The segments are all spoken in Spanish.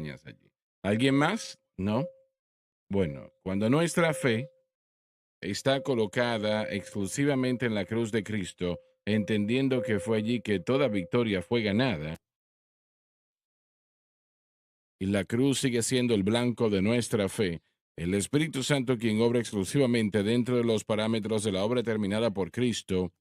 montañas allí. ¿Alguien más? ¿No? Bueno, cuando nuestra fe está colocada exclusivamente en la cruz de Cristo, entendiendo que fue allí que toda victoria fue ganada, y la cruz sigue siendo el blanco de nuestra fe, el Espíritu Santo, quien obra exclusivamente dentro de los parámetros de la obra terminada por Cristo,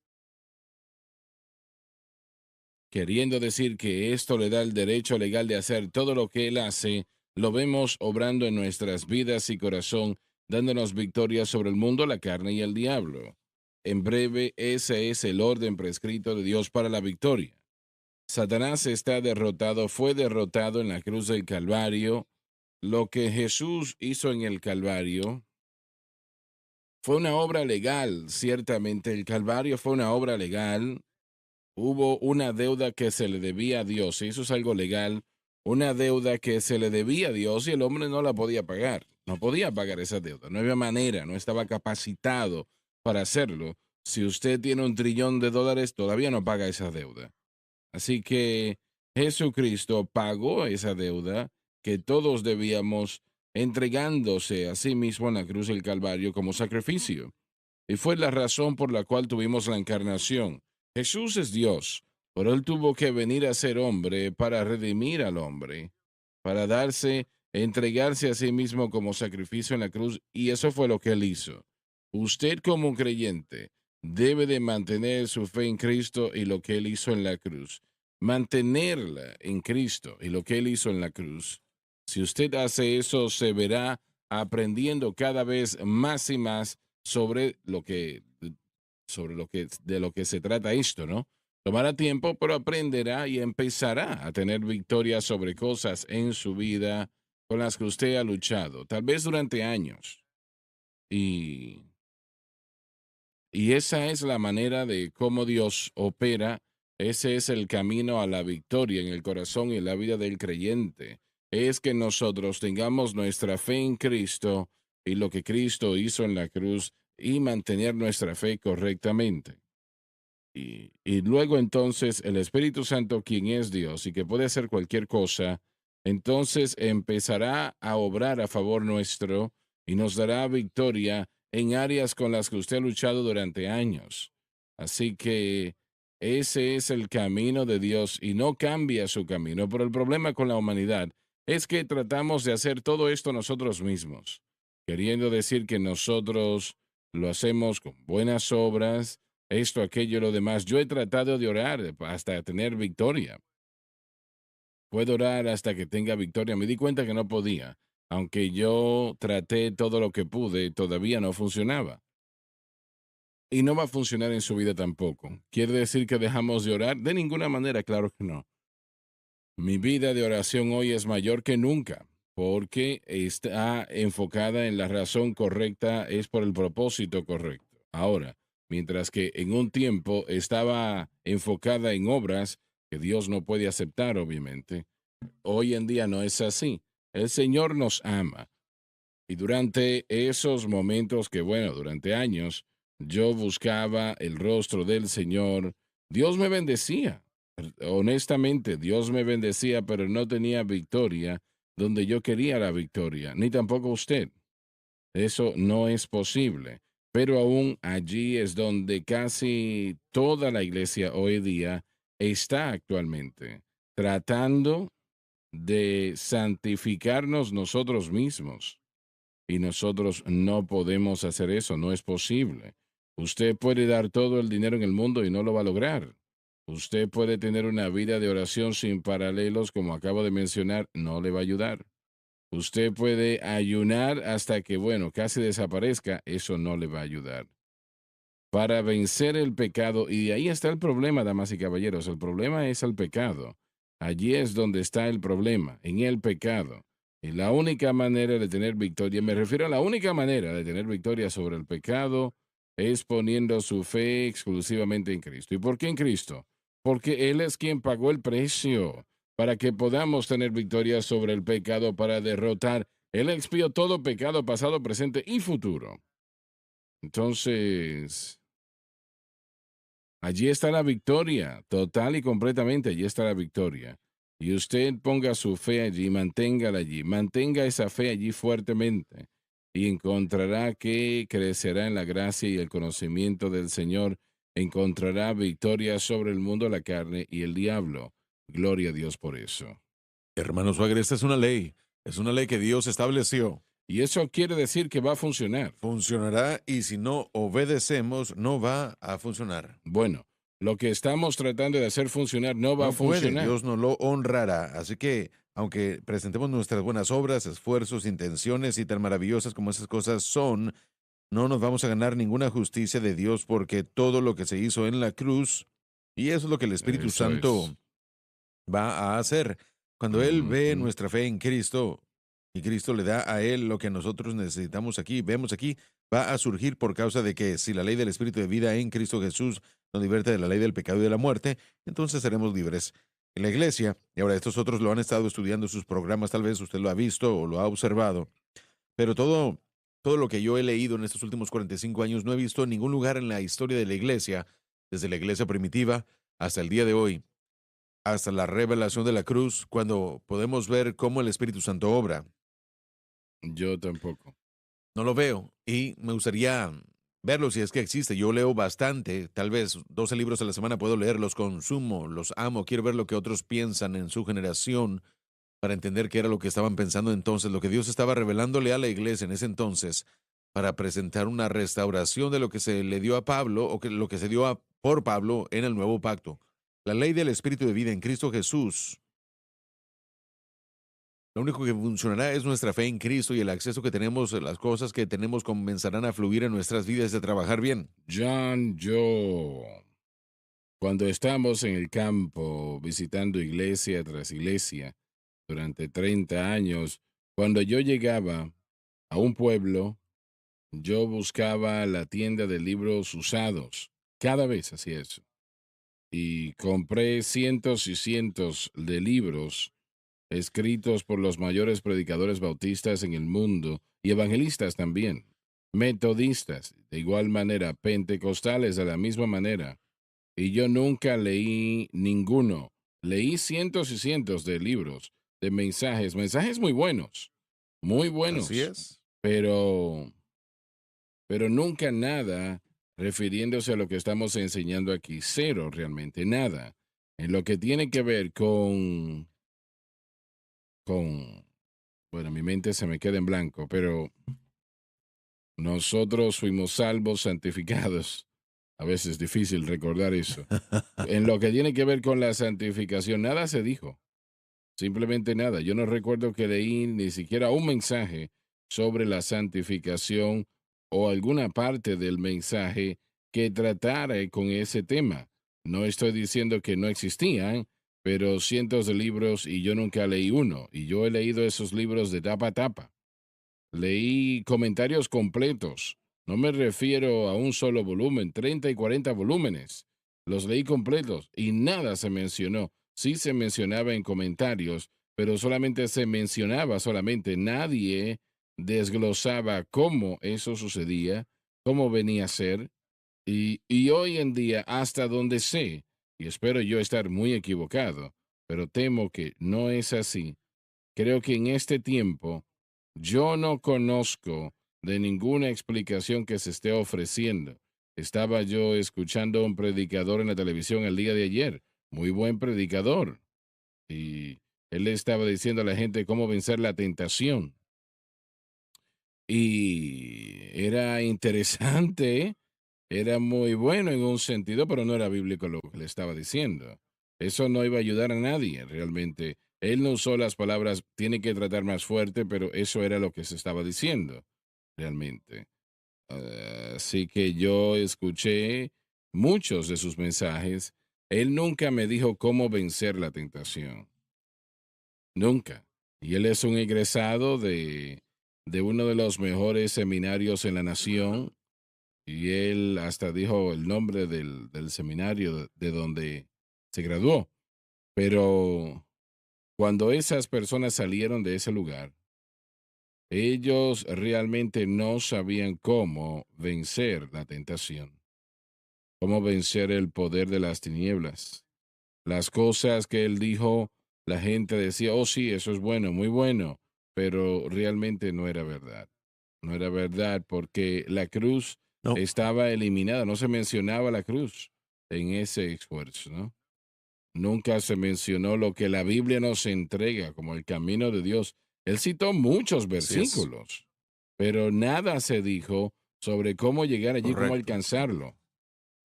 queriendo decir que esto le da el derecho legal de hacer todo lo que Él hace, lo vemos obrando en nuestras vidas y corazón, dándonos victoria sobre el mundo, la carne y el diablo. En breve, ese es el orden prescrito de Dios para la victoria. Satanás está derrotado, fue derrotado en la cruz del Calvario. Lo que Jesús hizo en el Calvario fue una obra legal, ciertamente. El Calvario fue una obra legal. Hubo una deuda que se le debía a Dios, y eso es algo legal, una deuda que se le debía a Dios y el hombre no la podía pagar, no podía pagar esa deuda, no había manera, no estaba capacitado para hacerlo. Si usted tiene $1 trillón, todavía no paga esa deuda. Así que Jesucristo pagó esa deuda que todos debíamos, entregándose a sí mismo en la cruz del Calvario como sacrificio. Y fue la razón por la cual tuvimos la encarnación. Jesús es Dios, pero Él tuvo que venir a ser hombre para redimir al hombre, para darse, entregarse a sí mismo como sacrificio en la cruz, y eso fue lo que Él hizo. Usted como creyente debe de mantener su fe en Cristo y lo que Él hizo en la cruz. Mantenerla en Cristo y lo que Él hizo en la cruz. Si usted hace eso, se verá aprendiendo cada vez más y más sobre de lo que se trata esto, ¿no? Tomará tiempo, pero aprenderá y empezará a tener victorias sobre cosas en su vida con las que usted ha luchado, tal vez durante años. Y, y esa es la manera de cómo Dios opera. Ese es el camino a la victoria en el corazón y en la vida del creyente. Es que nosotros tengamos nuestra fe en Cristo y lo que Cristo hizo en la cruz y mantener nuestra fe correctamente. Y luego entonces el Espíritu Santo, quien es Dios y que puede hacer cualquier cosa, entonces empezará a obrar a favor nuestro y nos dará victoria en áreas con las que usted ha luchado durante años. Así que ese es el camino de Dios y no cambia su camino. Pero el problema con la humanidad es que tratamos de hacer todo esto nosotros mismos, queriendo decir que nosotros lo hacemos con buenas obras, esto, aquello, lo demás. Yo he tratado de orar hasta tener victoria. Puedo orar hasta que tenga victoria. Me di cuenta que no podía. Aunque yo traté todo lo que pude, todavía no funcionaba. Y no va a funcionar en su vida tampoco. ¿Quiere decir que dejamos de orar? De ninguna manera, claro que no. Mi vida de oración hoy es mayor que nunca, porque está enfocada en la razón correcta, es por el propósito correcto. Ahora, mientras que en un tiempo estaba enfocada en obras que Dios no puede aceptar, obviamente, hoy en día no es así. El Señor nos ama. Y durante esos momentos que, bueno, durante años, yo buscaba el rostro del Señor, Dios me bendecía. Honestamente, Dios me bendecía, pero no tenía victoria donde yo quería la victoria, ni tampoco usted. Eso no es posible. Pero aún allí es donde casi toda la iglesia hoy día está actualmente, tratando de santificarnos nosotros mismos. Y nosotros no podemos hacer eso, no es posible. Usted puede dar todo el dinero en el mundo y no lo va a lograr. Usted puede tener una vida de oración sin paralelos, como acabo de mencionar, no le va a ayudar. Usted puede ayunar hasta que, bueno, casi desaparezca, eso no le va a ayudar. Para vencer el pecado, y ahí está el problema, damas y caballeros, el problema es el pecado. Allí es donde está el problema, en el pecado. Y la única manera de tener victoria, me refiero a la única manera de tener victoria sobre el pecado, es poniendo su fe exclusivamente en Cristo. ¿Y por qué en Cristo? Porque Él es quien pagó el precio para que podamos tener victoria sobre el pecado, para derrotar. Él expió todo pecado pasado, presente y futuro. Entonces, allí está la victoria, total y completamente, allí está la victoria. y usted ponga su fe allí, manténgala allí, mantenga esa fe allí fuertemente y encontrará que crecerá en la gracia y el conocimiento del Señor, encontrará victoria sobre el mundo, la carne y el diablo. Gloria a Dios por eso. Hermano Swagger, esta es una ley que Dios estableció. Y eso quiere decir que va a funcionar. Funcionará y si no obedecemos, no va a funcionar. Bueno, lo que estamos tratando de hacer funcionar no va a No puede, funcionar. Dios no lo honrará. Así que, aunque presentemos nuestras buenas obras, esfuerzos, intenciones y tan maravillosas como esas cosas son, no nos vamos a ganar ninguna justicia de Dios porque todo lo que se hizo en la cruz, y eso es lo que el Espíritu Eso es. Santo va a hacer. Cuando Él ve Ujú. nuestra fe en Cristo y Cristo le da a Él lo que nosotros necesitamos aquí, vemos aquí, va a surgir por causa de que si la ley del Espíritu de vida en Cristo Jesús nos liberta de la ley del pecado y de la muerte, entonces seremos libres. En la iglesia, y ahora estos otros lo han estado estudiando en sus programas, tal vez usted lo ha visto o lo ha observado, pero todo lo que yo he leído en estos últimos 45 años no he visto en ningún lugar en la historia de la iglesia, desde la iglesia primitiva hasta el día de hoy, hasta la revelación de la cruz, cuando podemos ver cómo el Espíritu Santo obra. Yo tampoco. No lo veo y me gustaría verlo si es que existe. Yo leo bastante, tal vez 12 libros a la semana puedo leer, los consumo, los amo, quiero ver lo que otros piensan en su generación para entender qué era lo que estaban pensando entonces, lo que Dios estaba revelándole a la iglesia en ese entonces para presentar una restauración de lo que se le dio a Pablo o que lo que se dio por Pablo en el nuevo pacto. La ley del Espíritu de vida en Cristo Jesús. Lo único que funcionará es nuestra fe en Cristo y el acceso que tenemos, las cosas que tenemos comenzarán a fluir en nuestras vidas de trabajar bien. John, cuando estamos en el campo visitando iglesia tras iglesia durante 30 años, cuando yo llegaba a un pueblo, yo buscaba la tienda de libros usados. Cada vez hacía eso. Y compré cientos y cientos de libros escritos por los mayores predicadores bautistas en el mundo y evangelistas también, metodistas, de igual manera, pentecostales de la misma manera. Y yo nunca leí ninguno. Leí cientos y cientos de libros, de mensajes, mensajes muy Así buenos, es. pero, pero nunca nada refiriéndose a lo que estamos enseñando aquí. Cero realmente, nada. En lo que tiene que ver con, bueno, mi mente se me queda en blanco, pero nosotros fuimos salvos, santificados. A veces es difícil recordar eso. En lo que tiene que ver con la santificación, nada se dijo. Simplemente nada. Yo no recuerdo que leí ni siquiera un mensaje sobre la santificación o alguna parte del mensaje que tratara con ese tema. No estoy diciendo que no existían, pero cientos de libros y yo nunca leí uno. Y yo he leído esos libros de tapa a tapa. Leí comentarios completos. No me refiero a un solo volumen, 30 y 40 volúmenes. Los leí completos y nada se mencionó. Sí se mencionaba en comentarios, pero solamente se mencionaba solamente. Nadie desglosaba cómo eso sucedía, cómo venía a ser. Y hoy en día, hasta donde sé, y espero yo estar muy equivocado, pero temo que no es así, creo que en este tiempo yo no conozco de ninguna explicación que se esté ofreciendo. Estaba yo escuchando a un predicador en la televisión el día de ayer, muy buen predicador, y él le estaba diciendo a la gente cómo vencer la tentación. Y era interesante, era muy bueno en un sentido, pero no era bíblico lo que le estaba diciendo. Eso no iba a ayudar a nadie realmente. Él no usó las palabras, tiene que tratar más fuerte, pero eso era lo que se estaba diciendo realmente. Así que yo escuché muchos de sus mensajes. Él nunca me dijo cómo vencer la tentación. Nunca. Y él es un egresado de uno de los mejores seminarios en la nación. Y él hasta dijo el nombre del seminario de donde se graduó. Pero cuando esas personas salieron de ese lugar, ellos realmente no sabían cómo vencer la tentación, cómo vencer el poder de las tinieblas. Las cosas que él dijo la gente decía, oh sí, eso es bueno, muy bueno, pero realmente no era verdad. No era verdad porque la cruz No, estaba eliminada, no se mencionaba la cruz en ese esfuerzo, ¿no? Nunca se mencionó lo que la Biblia nos entrega como el camino de Dios. Él citó muchos así es. versículos, pero nada se dijo sobre cómo llegar allí, cómo Correcto. alcanzarlo.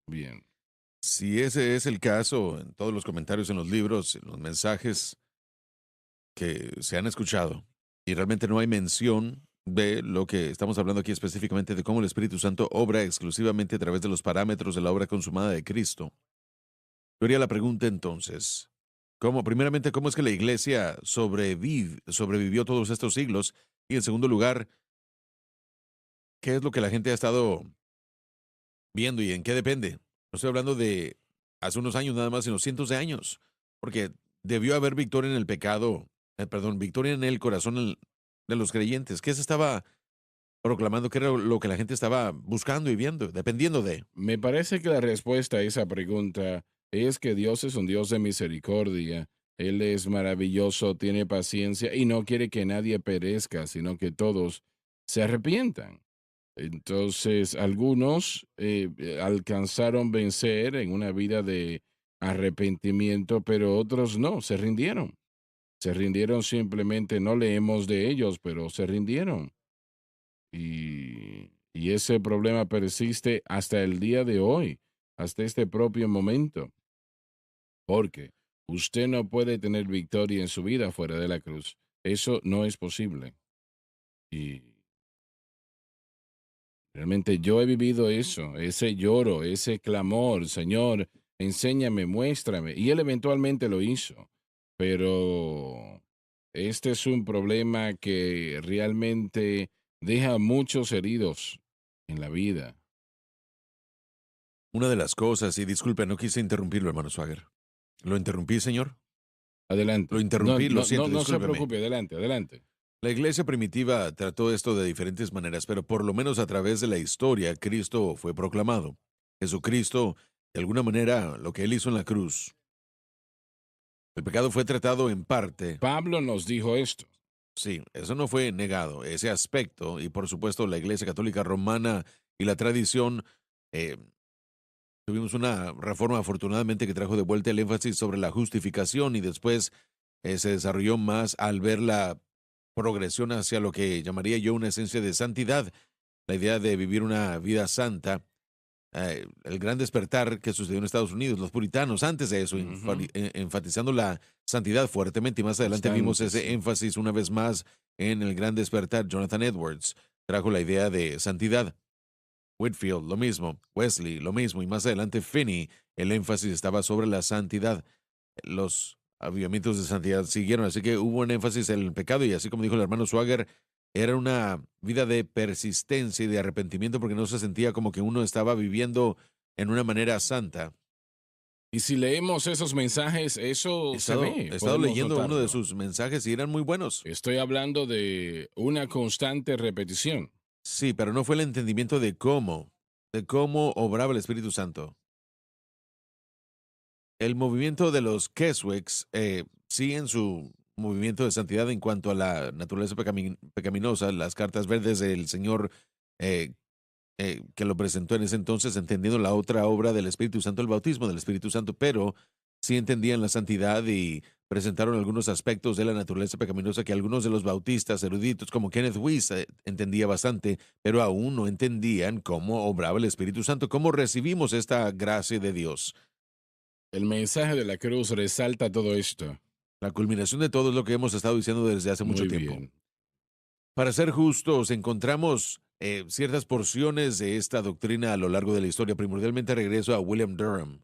Bien. Si ese es el caso, en todos los comentarios en los libros, en los mensajes que se han escuchado, y realmente no hay mención de lo que estamos hablando aquí específicamente de cómo el Espíritu Santo obra exclusivamente a través de los parámetros de la obra consumada de Cristo. Yo haría la pregunta entonces, primeramente, cómo es que la iglesia sobrevivió todos estos siglos? Y en segundo lugar, ¿qué es lo que la gente ha estado viendo y en qué depende? No estoy hablando de hace unos años nada más, sino cientos de años, porque debió haber victoria en el pecado, perdón, victoria en el corazón de los creyentes. ¿Qué se estaba proclamando? ¿Qué era lo que la gente estaba buscando y viendo, dependiendo de? Me parece que la respuesta a esa pregunta es que Dios es un Dios de misericordia. Él es maravilloso, tiene paciencia y no quiere que nadie perezca, sino que todos se arrepientan. Entonces, algunos alcanzaron vencer en una vida de arrepentimiento, pero otros no, se rindieron. Se rindieron simplemente, no leemos de ellos, pero se rindieron. Y ese problema persiste hasta el día de hoy, hasta este propio momento, porque usted no puede tener victoria en su vida fuera de la cruz. Eso no es posible. Y realmente yo he vivido eso, ese lloro, ese clamor, Señor, enséñame, muéstrame. Y él eventualmente lo hizo. Pero este es un problema que realmente deja a muchos heridos en la vida. Una de las cosas, y disculpe, no quise interrumpirlo, hermano Swagger. ¿Lo interrumpí, señor? Lo Adelante. No, interrumpí, lo no, no, siento, no se discúlpeme. preocupe, adelante, adelante. La iglesia primitiva trató esto de diferentes maneras, pero por lo menos a través de la historia, Cristo fue proclamado. Jesucristo, de alguna manera, lo que él hizo en la cruz, el pecado fue tratado en parte. Pablo nos dijo esto. Sí, eso no fue negado, ese aspecto, y por supuesto la Iglesia Católica Romana y la tradición, eh, tuvimos una reforma afortunadamente que trajo de vuelta el énfasis sobre la justificación y después se desarrolló más al ver la progresión hacia lo que llamaría yo una esencia de santidad, la idea de vivir una vida santa, el gran despertar que sucedió en Estados Unidos, los puritanos, antes de eso, Ujú. enfatizando la santidad fuertemente, y más adelante vimos Bastante, ese sí. énfasis una vez más en el gran despertar. Jonathan Edwards trajo la idea de santidad. Whitfield, lo mismo. Wesley, lo mismo. Y más adelante Finney, el énfasis estaba sobre la santidad. Los avivamientos de santidad siguieron, así que hubo un énfasis en el pecado y así como dijo el hermano Swagger, era una vida de persistencia y de arrepentimiento porque no se sentía como que uno estaba viviendo en una manera santa. Y si leemos esos mensajes, eso se ve, He estado podemos leyendo uno de notarlo. sus mensajes y eran muy buenos. Estoy hablando de una constante repetición. Sí, pero no fue el entendimiento de cómo obraba el Espíritu Santo. El movimiento de los Keswicks sí en su movimiento de santidad en cuanto a la naturaleza pecaminosa, las cartas verdes del Señor eh, que lo presentó en ese entonces, entendiendo la otra obra del Espíritu Santo, el bautismo del Espíritu Santo, pero sí entendían la santidad y presentaron algunos aspectos de la naturaleza pecaminosa que algunos de los bautistas eruditos, como Kenneth Wuest, entendía bastante, pero aún no entendían cómo obraba el Espíritu Santo, cómo recibimos esta gracia de Dios. El mensaje de la cruz resalta todo esto. La culminación de todo es lo que hemos estado diciendo desde hace mucho Muy tiempo. bien. Para ser justos, encontramos ciertas porciones de esta doctrina a lo largo de la historia. Primordialmente regreso a William Durham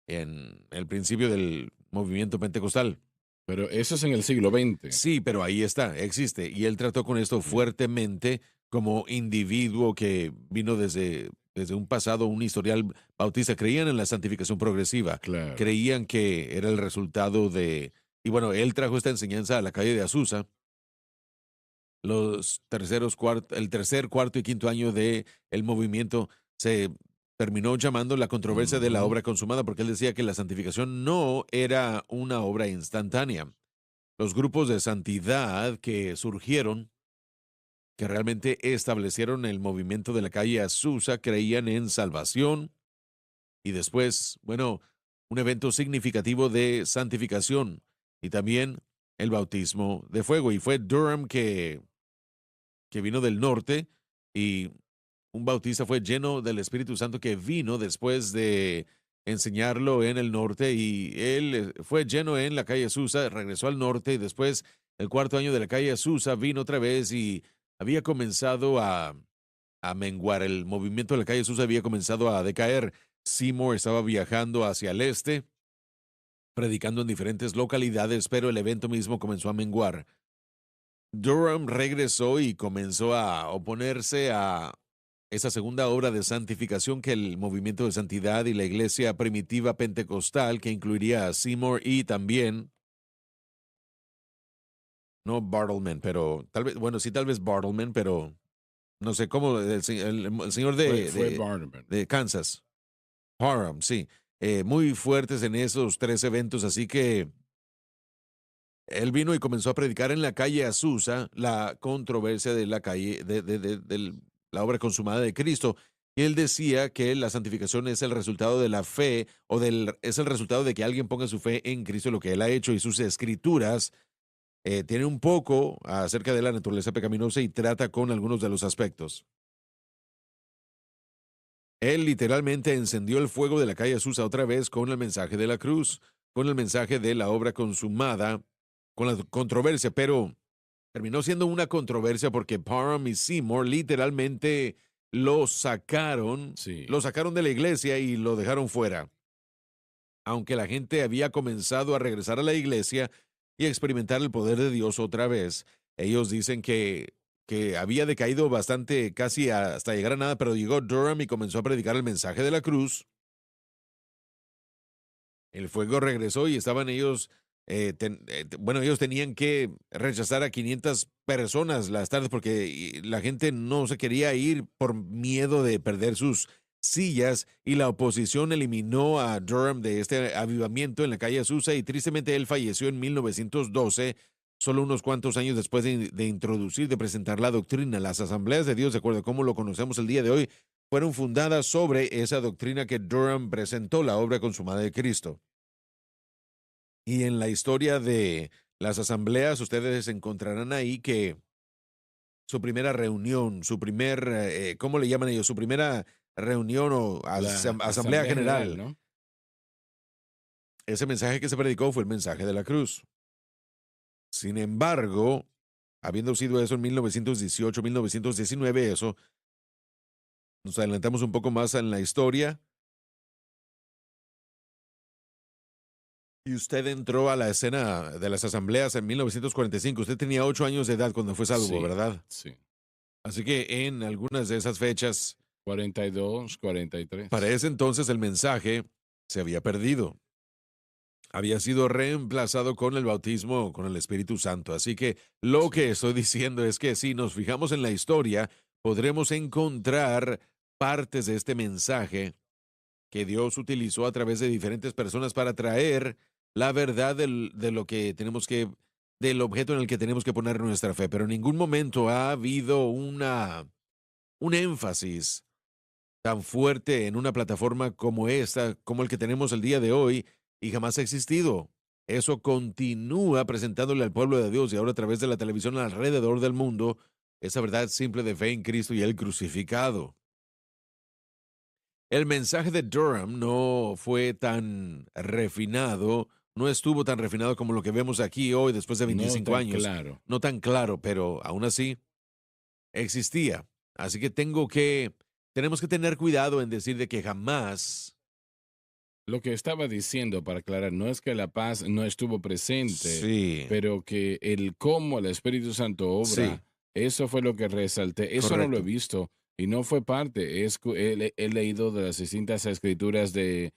en el principio del movimiento pentecostal. Pero eso es en el siglo XX. Sí, pero ahí está, existe. Y él trató con esto Bien, fuertemente como individuo que vino desde un pasado, un historial bautista. Creían en la santificación progresiva. claro. Creían que era el resultado de... Y bueno, él trajo esta enseñanza a la calle de Azusa el tercer, cuarto y quinto año de el movimiento terminó llamando la controversia de la Ujú. obra consumada, porque él decía que la santificación no era una obra instantánea. Los grupos de santidad que surgieron, que realmente establecieron el movimiento de la calle Azusa, creían en salvación y después, bueno, un evento significativo de santificación y también el bautismo de fuego. Y fue Durham que vino del norte y un bautista fue lleno del Espíritu Santo que vino después de enseñarlo en el norte y él fue lleno en la calle Susa, regresó al norte y después el cuarto año de la calle Susa vino otra vez y había comenzado a menguar. El movimiento de la calle Susa había comenzado a decaer. Seymour estaba viajando hacia el este, predicando en diferentes localidades, pero el evento mismo comenzó a menguar. Durham regresó y comenzó a oponerse a esa segunda obra de santificación que el movimiento de santidad y la iglesia primitiva pentecostal, que incluiría a Seymour y también, no Bartleman, pero tal vez, bueno, sí, tal vez Bartleman, pero no sé cómo, el señor Fue Barnabas. de Kansas, Parham, sí, muy fuertes en esos tres eventos, así que él vino y comenzó a predicar en la calle Azusa la controversia de la calle, la obra consumada de Cristo. Y él decía que la santificación es el resultado de la fe es el resultado de que alguien ponga su fe en Cristo, lo que él ha hecho y sus escrituras. Tiene un poco acerca de la naturaleza pecaminosa y trata con algunos de los aspectos. Él literalmente encendió el fuego de la calle Azusa otra vez con el mensaje de la cruz, con el mensaje de la obra consumada, con la controversia, pero terminó siendo una controversia porque Parham y Seymour literalmente Sí. lo sacaron de la iglesia y lo dejaron fuera. Aunque la gente había comenzado a regresar a la iglesia y a experimentar el poder de Dios otra vez, ellos dicen que había decaído bastante, casi hasta llegar a nada, pero llegó Durham y comenzó a predicar el mensaje de la cruz. El fuego regresó y estaban ellos, bueno, ellos tenían que rechazar a 500 personas las tardes porque la gente no se quería ir por miedo de perder sus sillas y la oposición eliminó a Durham de este avivamiento en la calle Azusa y tristemente él falleció en 1912, solo unos cuantos años después de presentar la doctrina. Las asambleas de Dios, de acuerdo a cómo lo conocemos el día de hoy, fueron fundadas sobre esa doctrina que Durham presentó, la obra consumada de Cristo. Y en la historia de las asambleas, ustedes encontrarán ahí que su primera reunión, ¿cómo le llaman ellos? Su primera reunión o La asamblea Asamblea General, general. ¿no? Ese mensaje que se predicó fue el mensaje de la cruz. Sin embargo, habiendo sido eso en 1918, 1919, eso, nos adelantamos un poco más en la historia. Y usted entró a la escena de las asambleas en 1945. Usted tenía 8 años de edad cuando fue salvo, Sí, ¿verdad? sí. Así que en algunas de esas fechas, 42, para 43. ese entonces el mensaje se había perdido. Había sido reemplazado con el bautismo con el Espíritu Santo. Así que lo Sí. que estoy diciendo es que si nos fijamos en la historia, podremos encontrar partes de este mensaje que Dios utilizó a través de diferentes personas para traer la verdad de lo que tenemos que, del objeto en el que tenemos que poner nuestra fe. Pero en ningún momento ha habido un énfasis tan fuerte en una plataforma como esta, como el que tenemos el día de hoy, y jamás ha existido. Eso continúa presentándole al pueblo de Dios y ahora a través de la televisión alrededor del mundo esa verdad simple de fe en Cristo y el crucificado. El mensaje de Durham no fue tan refinado, no estuvo tan refinado como lo que vemos aquí hoy después de No 25 tan años, claro. no tan claro, pero aún así existía. Así que tenemos que tener cuidado en decir de que jamás, Lo que estaba diciendo, para aclarar, no es que la paz no estuvo presente, sí, pero que el cómo el Espíritu Santo sí, obra, eso fue lo que resalté. Eso no lo he correcto, visto y no fue parte. He leído de las distintas escrituras de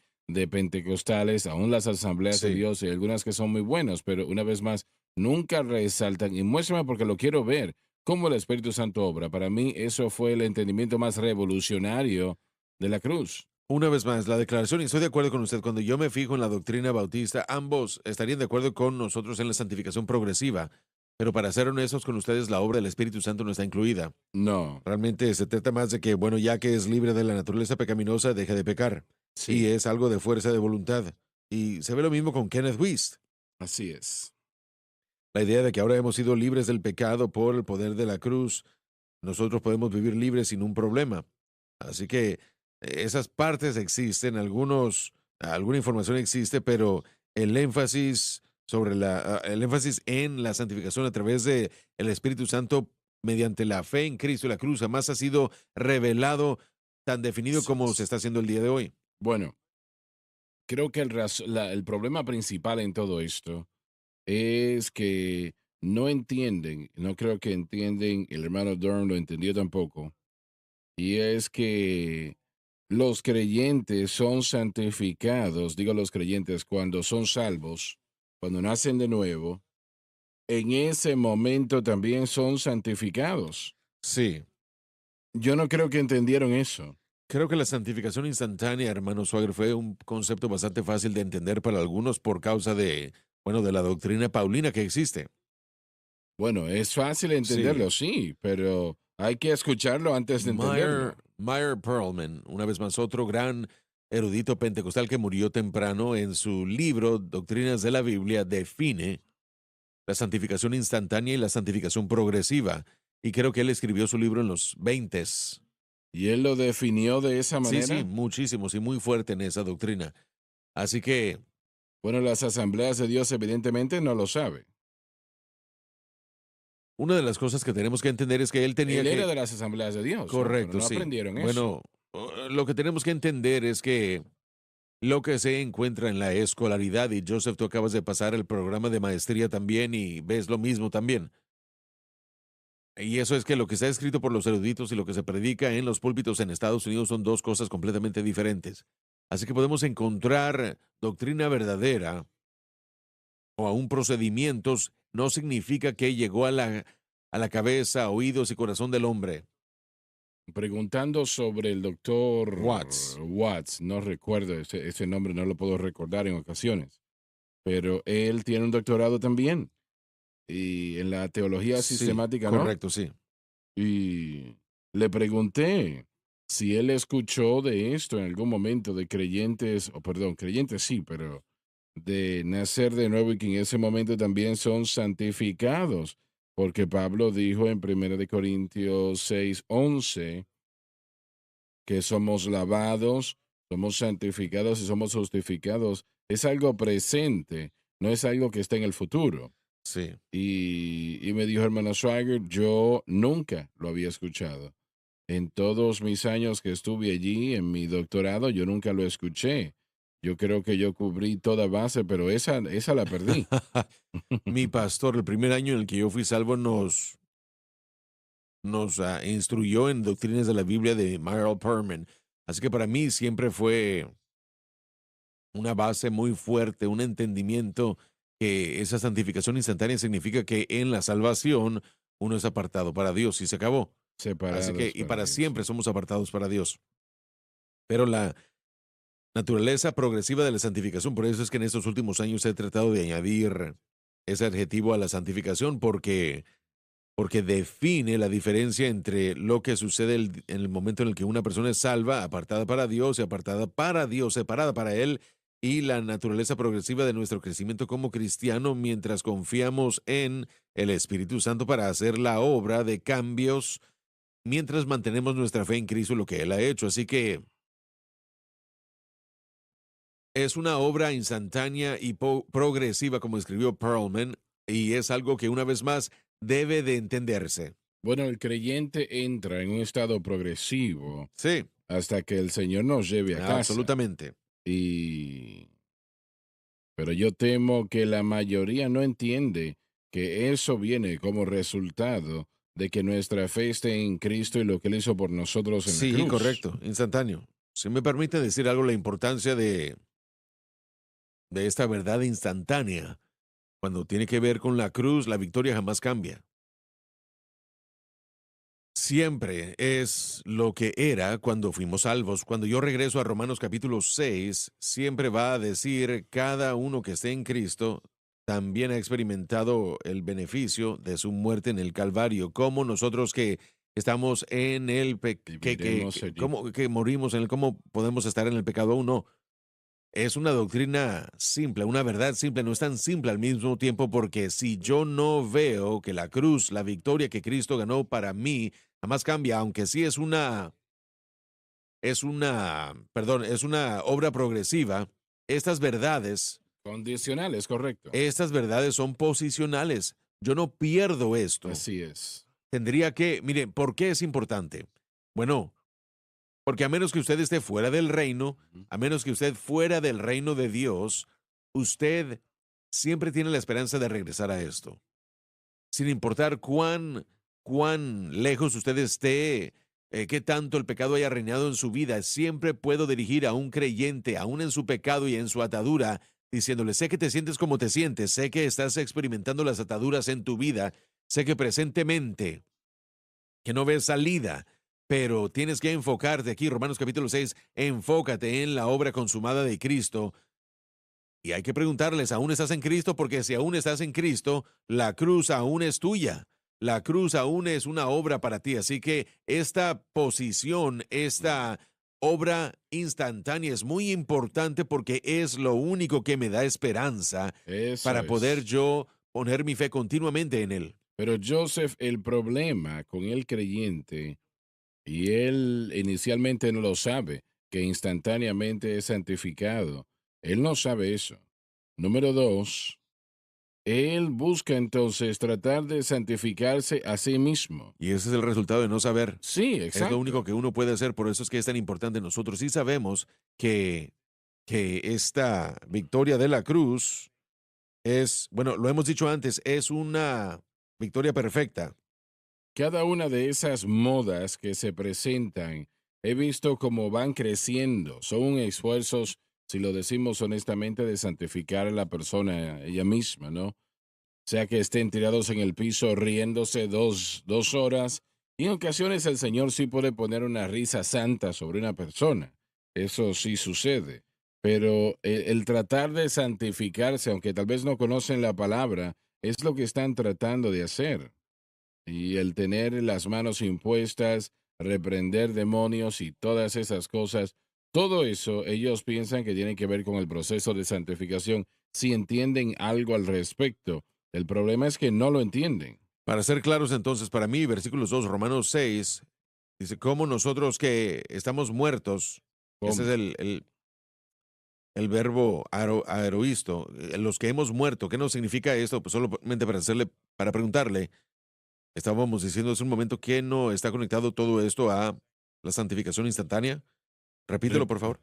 pentecostales, aún las asambleas de sí. Dios y algunas que son muy buenas, pero una vez más, nunca resaltan. Y muéstrame porque lo quiero ver, cómo el Espíritu Santo obra. Para mí, eso fue el entendimiento más revolucionario de la cruz. Una vez más, la declaración, y estoy de acuerdo con usted, cuando yo me fijo en la doctrina bautista, ambos estarían de acuerdo con nosotros en la santificación progresiva, pero para ser honestos con ustedes, la obra del Espíritu Santo no está incluida. No, Realmente se trata más de que, bueno, ya que es libre de la naturaleza pecaminosa, deje de pecar. Y sí, es algo de fuerza de voluntad. Y se ve lo mismo con Kenneth Wuest. así es. La idea de que ahora hemos sido libres del pecado por el poder de la cruz, nosotros podemos vivir libres sin un problema. Así que esas partes existen, alguna información existe, pero el énfasis el énfasis en la santificación a través de el Espíritu Santo mediante la fe en Cristo y la cruz jamás ha sido revelado tan definido Así como se es. está haciendo el día de hoy. Bueno, creo que el problema principal en todo esto es que no entienden, no creo que entienden, el hermano Durham lo entendió tampoco, y es que los creyentes son santificados, digo los creyentes, cuando son salvos, cuando nacen de nuevo, en ese momento también son santificados. Sí, Yo no creo que entendieron eso. creo que la santificación instantánea, hermano Swagger, fue un concepto bastante fácil de entender para algunos por causa de, bueno, de la doctrina paulina que existe. Bueno, es fácil Sí, entenderlo, sí, pero hay que escucharlo antes de entenderlo. Meyer Pearlman, una vez más otro gran erudito pentecostal que murió temprano, en su libro Doctrinas de la Biblia define la santificación instantánea y la santificación progresiva. Y creo que él escribió su libro en los 20. ¿Y él lo definió de esa Sí, sí, manera? muchísimos y muy fuerte en esa doctrina. Así que Bueno, las asambleas de Dios evidentemente no lo sabe. una de las cosas que tenemos que entender es que él tenía Él era que... de las asambleas de Dios, ¿no? Pero Correcto, no sí. aprendieron eso. Bueno, lo que tenemos que entender es que lo que se encuentra en la escolaridad, y Joseph, tú acabas de pasar el programa de maestría también y ves lo mismo también. Y eso es que lo que está escrito por los eruditos y lo que se predica en los púlpitos en Estados Unidos son dos cosas completamente diferentes. Así que podemos encontrar doctrina verdadera o aún procedimientos, no significa que llegó a la cabeza, oídos y corazón del hombre. Preguntando sobre el doctor Watts. Watts, no recuerdo ese nombre, no lo puedo recordar en ocasiones, pero él tiene un doctorado también y en la teología Sí, sistemática, ¿no? correcto, sí. Y le pregunté si él escuchó de esto en algún momento de creyentes, o perdón, creyentes sí, pero de nacer de nuevo y que en ese momento también son santificados, porque Pablo dijo en 1 Corintios 6:11 que somos lavados, somos santificados y somos justificados. Es algo presente, no es algo que está en el futuro. Sí. Y me dijo, hermano Swagger, yo nunca lo había escuchado. En todos mis años que estuve allí, en mi doctorado, yo nunca lo escuché. Yo creo que yo cubrí toda base, pero esa la perdí. Mi pastor, el primer año en el que yo fui salvo, nos instruyó en doctrinas de la Biblia de Meyer Perman. Así que para mí siempre fue una base muy fuerte, un entendimiento que esa santificación instantánea significa que en la salvación uno es apartado para Dios y se acabó. Así que, Separados y para para Dios. siempre somos apartados para Dios. Pero la naturaleza progresiva de la santificación, por eso es que en estos últimos años he tratado de añadir ese adjetivo a la santificación porque define la diferencia entre lo que sucede en el momento en el que una persona es salva, apartada para Dios y apartada para Dios, separada para Él, y la naturaleza progresiva de nuestro crecimiento como cristiano mientras confiamos en el Espíritu Santo para hacer la obra de cambios mientras mantenemos nuestra fe en Cristo y lo que Él ha hecho. Así que es una obra instantánea y progresiva, como escribió Perlman, y es algo que una vez más debe de entenderse. Bueno, el creyente entra en un estado progresivo Sí, hasta que el Señor nos lleve a casa. absolutamente. Y pero yo temo que la mayoría no entiende que eso viene como resultado de que nuestra fe esté en Cristo y lo que Él hizo por nosotros en la Sí, cruz. correcto, instantáneo. Si me permite decir algo, la importancia de esta verdad instantánea, cuando tiene que ver con la cruz, la victoria jamás cambia. siempre es lo que era cuando fuimos salvos. Cuando yo regreso a Romanos capítulo 6, siempre va a decir cada uno que esté en Cristo también ha experimentado el beneficio de su muerte en el Calvario, como nosotros que estamos en el Viviremos allí. como que morimos en el cómo podemos estar en el pecado aún no. Es una doctrina simple, una verdad simple, no es tan simple al mismo tiempo porque si yo no veo que la cruz, la victoria que Cristo ganó para mí, jamás cambia, aunque sí es una obra progresiva, estas verdades, Condicional, es correcto. estas verdades son posicionales. Yo no pierdo esto. Así es. Tendría que, mire, ¿por qué es importante? Bueno, porque a menos que usted esté fuera del reino, Ujú. a menos que usted fuera del reino de Dios, usted siempre tiene la esperanza de regresar a esto. Sin importar cuán lejos usted esté, qué tanto el pecado haya reinado en su vida, siempre puedo dirigir a un creyente, aún en su pecado y en su atadura, diciéndole, sé que te sientes como te sientes, sé que estás experimentando las ataduras en tu vida, sé que presentemente que no ves salida, pero tienes que enfocarte aquí, Romanos capítulo 6, enfócate en la obra consumada de Cristo. Y hay que preguntarles, ¿aún estás en Cristo? Porque si aún estás en Cristo, la cruz aún es tuya. La cruz aún es una obra para ti. Así que esta posición, esta obra instantánea es muy importante porque es lo único que me da esperanza Eso para poder es. yo poner mi fe continuamente en Él. Pero Joseph, el problema con el creyente, y él inicialmente no lo sabe, que instantáneamente es santificado. Él no sabe eso. Número dos, él busca entonces tratar de santificarse a sí mismo. Y ese es el resultado de no saber. Sí, Es lo único exacto. que uno puede hacer, por eso es que es tan importante. Nosotros sí sabemos que, que esta victoria de la cruz es, bueno, lo hemos dicho antes, es una victoria perfecta. Cada una de esas modas que se presentan, he visto cómo van creciendo. Son esfuerzos, si lo decimos honestamente, de santificar a la persona ella misma, ¿no? Sea que estén tirados en el piso riéndose dos horas. Y en ocasiones el Señor sí puede poner una risa santa sobre una persona. Eso sí sucede. Pero el tratar de santificarse, aunque tal vez no conocen la palabra, es lo que están tratando de hacer. Y el tener las manos impuestas, reprender demonios y todas esas cosas, todo eso ellos piensan que tiene que ver con el proceso de santificación, si entienden algo al respecto. El problema es que no lo entienden. Para ser claros entonces, para mí, versículos 2 Romanos 6 dice, cómo nosotros que estamos muertos, ese es ¿Cómo? el verbo aeroisto, los que hemos muerto, ¿qué nos significa esto? Pues solamente para preguntarle, estábamos diciendo hace un momento que no está conectado todo esto a la santificación instantánea. Repítelo, Re- por favor.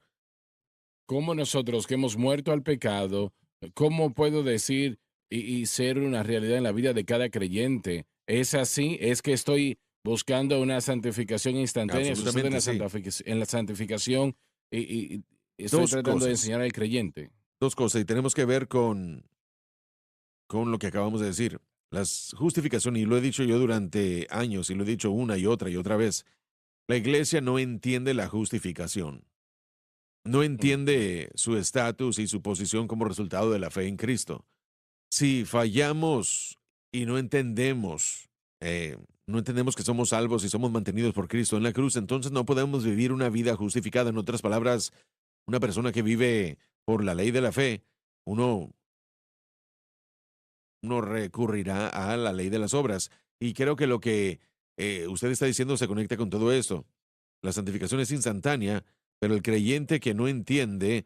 ¿Cómo nosotros que hemos muerto al pecado, cómo puedo decir y ser una realidad en la vida de cada creyente? ¿Es así? ¿Es que estoy buscando una santificación instantánea? ¿Sucede Absolutamente, sí. en la santificación y estoy Dos tratando de cosas, enseñar al creyente? dos cosas, y tenemos que ver con lo que acabamos de decir. Las justificación, y lo he dicho yo durante años, y lo he dicho una y otra vez, la iglesia no entiende la justificación. No Ujú. entiende su estatus y su posición como resultado de la fe en Cristo. Si fallamos y no entendemos que somos salvos y somos mantenidos por Cristo en la cruz, entonces no podemos vivir una vida justificada. En otras palabras, una persona que vive por la ley de la fe, uno, uno recurrirá a la ley de las obras. Y creo que lo que usted está diciendo se conecta con todo esto. La santificación es instantánea, pero el creyente que no entiende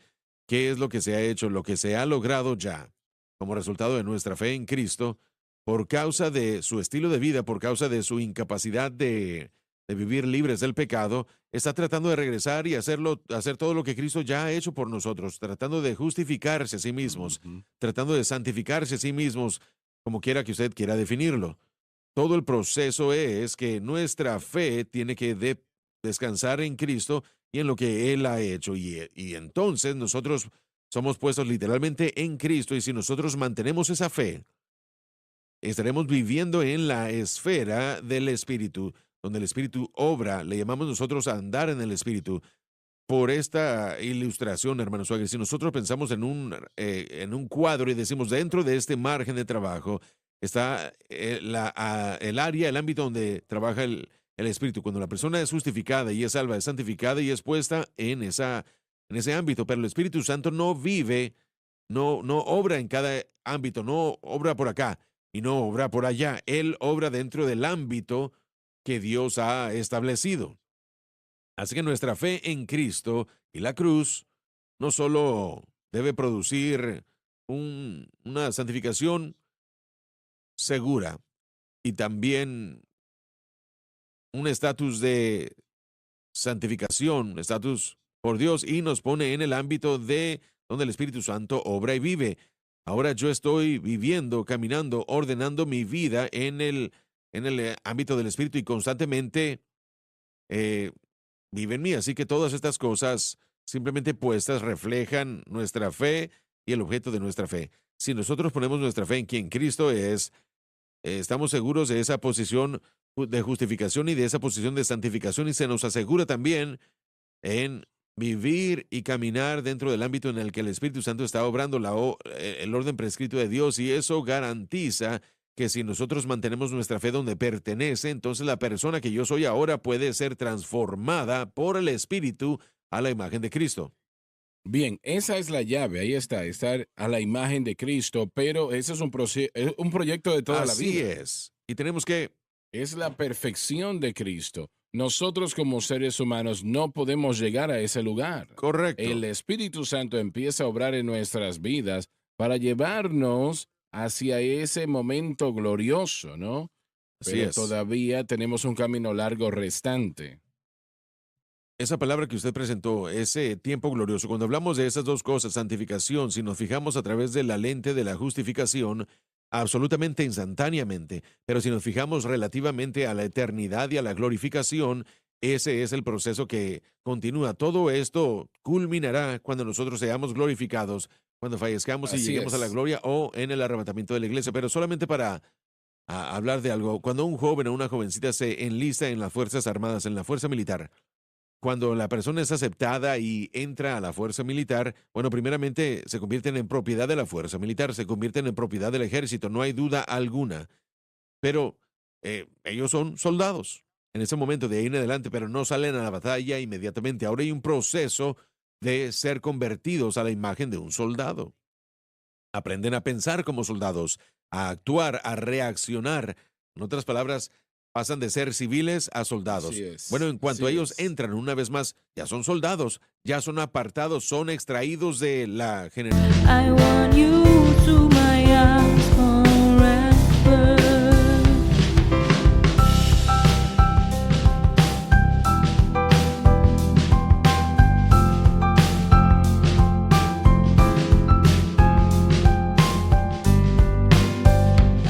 qué es lo que se ha hecho, lo que se ha logrado ya, como resultado de nuestra fe en Cristo, por causa de su estilo de vida, por causa de su incapacidad de vivir libres del pecado, está tratando de regresar y hacer todo lo que Cristo ya ha hecho por nosotros, tratando de justificarse a sí mismos, Ujú. tratando de santificarse a sí mismos, como quiera que usted quiera definirlo. Todo el proceso es que nuestra fe tiene que descansar en Cristo y en lo que Él ha hecho. Y entonces nosotros somos puestos literalmente en Cristo y si nosotros mantenemos esa fe, estaremos viviendo en la esfera del Espíritu, donde el Espíritu obra, le llamamos nosotros a andar en el Espíritu. Por esta ilustración, hermano Swagger, si nosotros pensamos en un cuadro y decimos dentro de este margen de trabajo está el área, el ámbito donde trabaja el Espíritu. Cuando la persona es justificada y es salva, es santificada y es puesta en ese ámbito, pero el Espíritu Santo no vive, no obra en cada ámbito, no obra por acá y no obra por allá. Él obra dentro del ámbito que Dios ha establecido. Así que nuestra fe en Cristo y la cruz no solo debe producir una santificación segura y también un estatus de santificación, estatus por Dios, y nos pone en el ámbito de donde el Espíritu Santo obra y vive. Ahora yo estoy viviendo, caminando, ordenando mi vida en el ámbito del Espíritu y constantemente eh, vive en mí. Así que todas estas cosas simplemente puestas reflejan nuestra fe y el objeto de nuestra fe. Si nosotros ponemos nuestra fe en quien Cristo es, estamos seguros de esa posición de justificación y de esa posición de santificación y se nos asegura también en vivir y caminar dentro del ámbito en el que el Espíritu Santo está obrando el orden prescrito de Dios y eso garantiza que si nosotros mantenemos nuestra fe donde pertenece, entonces la persona que yo soy ahora puede ser transformada por el Espíritu a la imagen de Cristo. Bien, esa es la llave, ahí está, estar a la imagen de Cristo, pero ese es un proyecto de toda la Así vida. es. Y tenemos que, Es la perfección de Cristo. Nosotros como seres humanos no podemos llegar a ese lugar. El correcto. Espíritu Santo empieza a obrar en nuestras vidas para llevarnos hacia ese momento glorioso, ¿no? Así Pero es. todavía tenemos un camino largo restante. Esa palabra que usted presentó, ese tiempo glorioso, cuando hablamos de esas dos cosas, santificación, si nos fijamos a través de la lente de la justificación, absolutamente instantáneamente, pero si nos fijamos relativamente a la eternidad y a la glorificación, ese es el proceso que continúa. Todo esto culminará cuando nosotros seamos glorificados, cuando fallezcamos y Así lleguemos a la es. gloria o en el arrebatamiento de la iglesia. Pero solamente para hablar de algo, cuando un joven o una jovencita se enlista en las Fuerzas Armadas, en la fuerza militar, cuando la persona es aceptada y entra a la fuerza militar, bueno, primeramente se convierten en propiedad de la fuerza militar, se convierten en propiedad del ejército, no hay duda alguna. Pero ellos son soldados en ese momento, de ahí en adelante, pero no salen a la batalla inmediatamente. Ahora hay un proceso de ser convertidos a la imagen de un soldado. Aprenden a pensar como soldados, a actuar, a reaccionar. En otras palabras, pasan de ser civiles a soldados. Bueno, en cuanto a así ellos es. entran una vez más, ya son soldados, ya son apartados, son extraídos de la generación. I want you to my arms forever.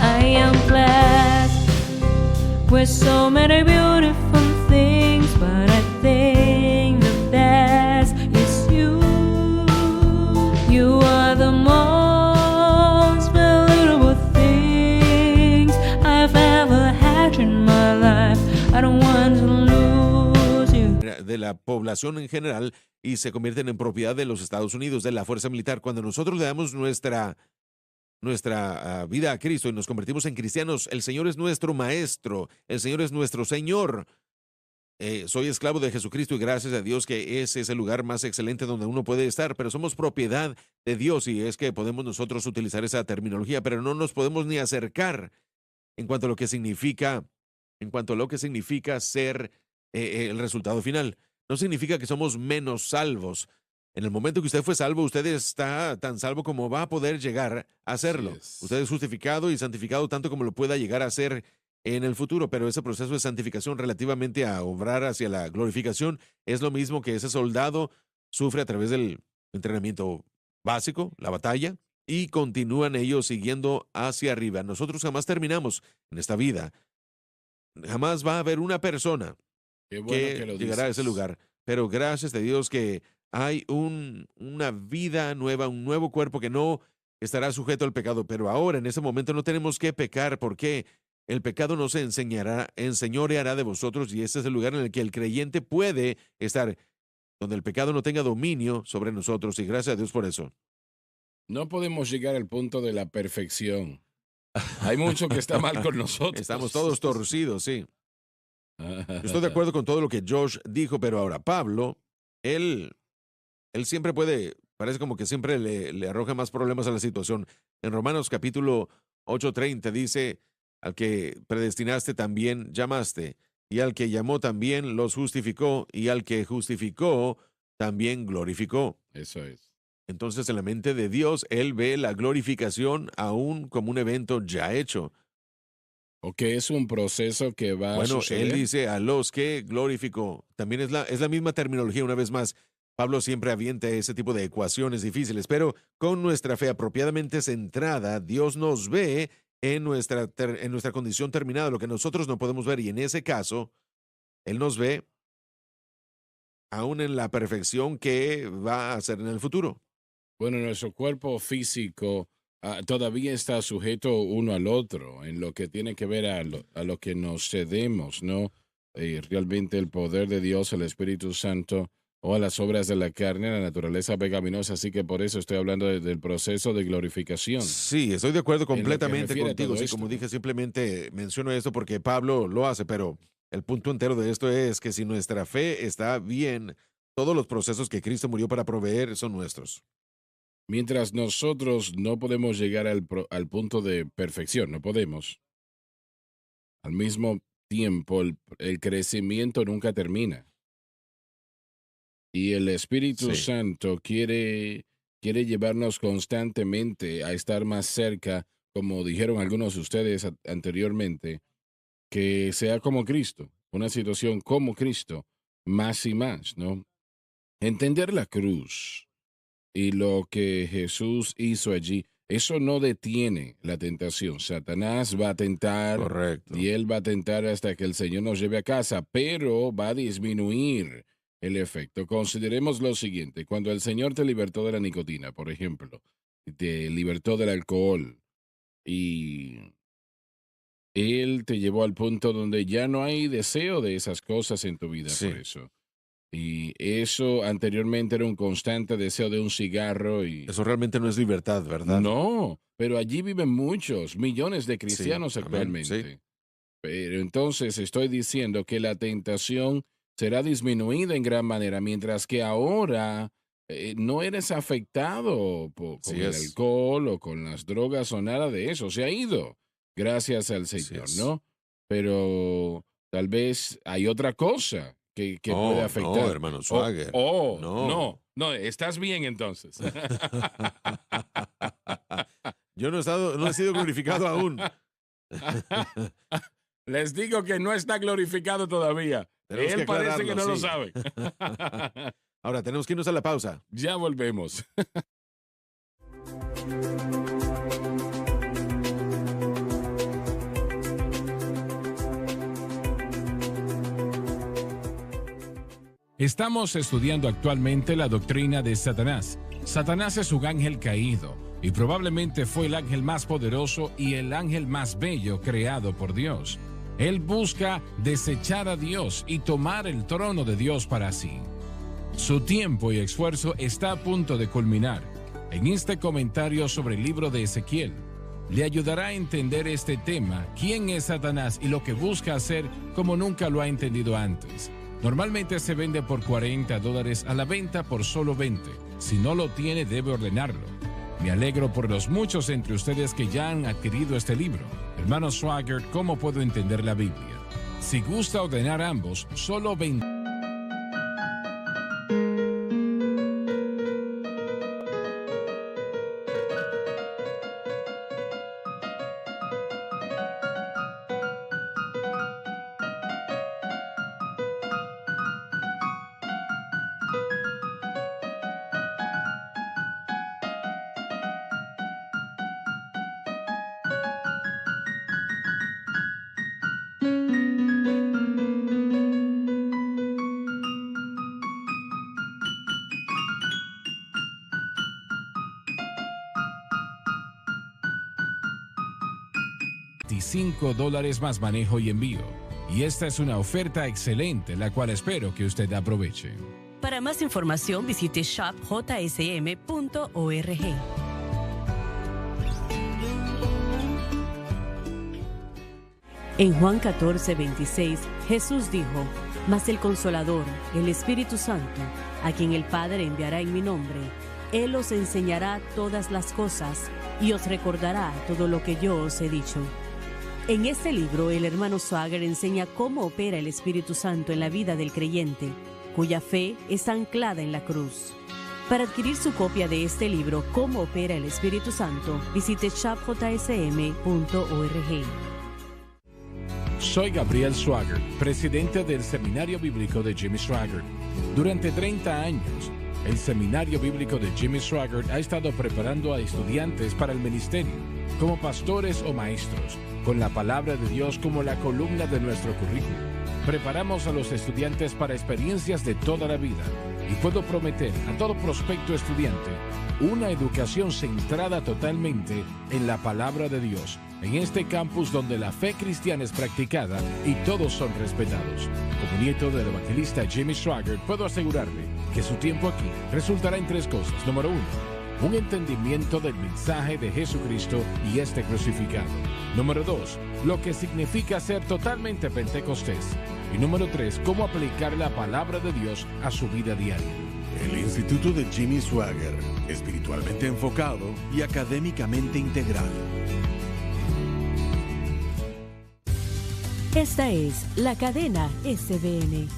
I am blessed with so many beautiful things, but I think the best is you. You are the most valuable things I've ever had in my life. I don't want to lose you. De la población en general y se convierten en propiedad de los Estados Unidos, de la fuerza militar. Cuando nosotros le damos nuestra vida a Cristo y nos convertimos en cristianos, el Señor es nuestro maestro, el Señor es nuestro Señor. Soy esclavo de Jesucristo y gracias a Dios que ese es el lugar más excelente donde uno puede estar, pero somos propiedad de Dios y es que podemos nosotros utilizar esa terminología, pero no nos podemos ni acercar en cuanto a lo que significa, ser el resultado final. No significa que somos menos salvos. En el momento que usted fue salvo, usted está tan salvo como va a poder llegar a Así serlo. es. Usted es justificado y santificado tanto como lo pueda llegar a ser en el futuro, pero ese proceso de santificación relativamente a obrar hacia la glorificación es lo mismo que ese soldado sufre a través del entrenamiento básico, la batalla, y continúan ellos siguiendo hacia arriba. Nosotros jamás terminamos en esta vida. Jamás va a haber una persona Qué bueno que que lo llegará a ese dices. lugar. Pero gracias a Dios que hay una vida nueva, un nuevo cuerpo que no estará sujeto al pecado. Pero ahora, en ese momento, no tenemos que pecar. ¿Por qué? el pecado no se enseñoreará de vosotros, y este es el lugar en el que el creyente puede estar, donde el pecado no tenga dominio sobre nosotros, y gracias a Dios por eso. No podemos llegar al punto de la perfección. Hay mucho que está mal con nosotros. Estamos todos torcidos, sí. Yo estoy de acuerdo con todo lo que Josh dijo, pero ahora Pablo, él siempre puede, parece como que siempre le arroja más problemas a la situación. En Romanos capítulo 8:30 dice, al que predestinaste también llamaste, y al que llamó también los justificó, y al que justificó también glorificó. Eso es. Entonces, en la mente de Dios, Él ve la glorificación aún como un evento ya hecho. O que es un proceso que va a Bueno, suceder. Él dice a los que glorificó. También es la misma terminología, una vez más. Pablo siempre avienta ese tipo de ecuaciones difíciles, pero con nuestra fe apropiadamente centrada, Dios nos ve en nuestra condición terminada, lo que nosotros no podemos ver, y en ese caso, Él nos ve aún en la perfección que va a hacer en el futuro. Bueno, nuestro cuerpo físico todavía está sujeto uno al otro en lo que tiene que ver a lo que nos cedemos, ¿no? Realmente el poder de Dios, el Espíritu Santo, o a las obras de la carne, la naturaleza pecaminosa. Así que por eso estoy hablando del proceso de glorificación. Sí, estoy de acuerdo En lo que completamente refiere a contigo. todo Sí, esto, como ¿no? dije, simplemente menciono esto porque Pablo lo hace, pero el punto entero de esto es que si nuestra fe está bien, todos los procesos que Cristo murió para proveer son nuestros. Mientras nosotros no podemos llegar al punto de perfección, no podemos. Al mismo tiempo, el crecimiento nunca termina. Y el Espíritu Sí, Santo quiere llevarnos constantemente a estar más cerca, como dijeron algunos de ustedes anteriormente, que sea como Cristo, una situación como Cristo, más y más, ¿no? Entender la cruz y lo que Jesús hizo allí, eso no detiene la tentación. Satanás va a tentar correcto. y él va a tentar hasta que el Señor nos lleve a casa, pero va a disminuir el efecto. Consideremos lo siguiente, cuando el Señor te libertó de la nicotina, por ejemplo, y te libertó del alcohol y él te llevó al punto donde ya no hay deseo de esas cosas en tu vida por Sí, eso. Y eso anteriormente era un constante deseo de un cigarro y eso realmente no es libertad, ¿verdad? no, pero allí viven muchos, millones de Sí, cristianos amén, sí. actualmente. Pero entonces estoy diciendo que la tentación será disminuida en gran manera, mientras que ahora no eres afectado con Así el es, alcohol o con las drogas o nada de eso. Se ha ido, gracias al así Señor, es. ¿no? Pero tal vez hay otra cosa que puede Oh, no, afectar. hermano Swagger, no. No, estás bien entonces. Yo no he sido glorificado aún. Les digo que no está glorificado todavía. Tenemos que Él parece que aclararlo, no lo sí. sabe. Ahora, tenemos que irnos a la pausa. Ya volvemos. Estamos estudiando actualmente la doctrina de Satanás. Satanás es un ángel caído y probablemente fue el ángel más poderoso y el ángel más bello creado por Dios. Él busca desechar a Dios y tomar el trono de Dios para sí. Su tiempo y esfuerzo está a punto de culminar. En este comentario sobre el libro de Ezequiel, le ayudará a entender este tema, quién es Satanás y lo que busca hacer como nunca lo ha entendido antes. Normalmente se vende por $40 a la venta por solo 20. Si no lo tiene, debe ordenarlo. Me alegro por los muchos entre ustedes que ya han adquirido este libro. Hermano Swagger, ¿cómo puedo entender la Biblia? Si gusta ordenar ambos, solo 20. $25 más manejo y envío. Y esta es una oferta excelente, la cual espero que usted aproveche. Para más información, visite shopjsm.org. En Juan 14:26, Jesús dijo: Mas el Consolador, el Espíritu Santo, a quien el Padre enviará en mi nombre, Él os enseñará todas las cosas y os recordará todo lo que yo os he dicho. En este libro, el hermano Swaggart enseña cómo opera el Espíritu Santo en la vida del creyente, cuya fe está anclada en la cruz. Para adquirir su copia de este libro, Cómo opera el Espíritu Santo, visite shopjsm.org. Soy Gabriel Swaggart, presidente del Seminario Bíblico de Jimmy Swaggart. Durante 30 años, el Seminario Bíblico de Jimmy Swaggart ha estado preparando a estudiantes para el ministerio, como pastores o maestros, con la palabra de Dios como la columna de nuestro currículum. Preparamos a los estudiantes para experiencias de toda la vida y puedo prometer a todo prospecto estudiante una educación centrada totalmente en la palabra de Dios, en este campus donde la fe cristiana es practicada y todos son respetados. Como nieto del evangelista Jimmy Swaggart, puedo asegurarle que su tiempo aquí resultará en 3 cosas. Número 1, un entendimiento del mensaje de Jesucristo y este crucificado. Número 2, lo que significa ser totalmente pentecostés. Y número 3, cómo aplicar la palabra de Dios a su vida diaria. El Instituto de Jimmy Swaggart, espiritualmente enfocado y académicamente integral. Esta es la cadena SBN.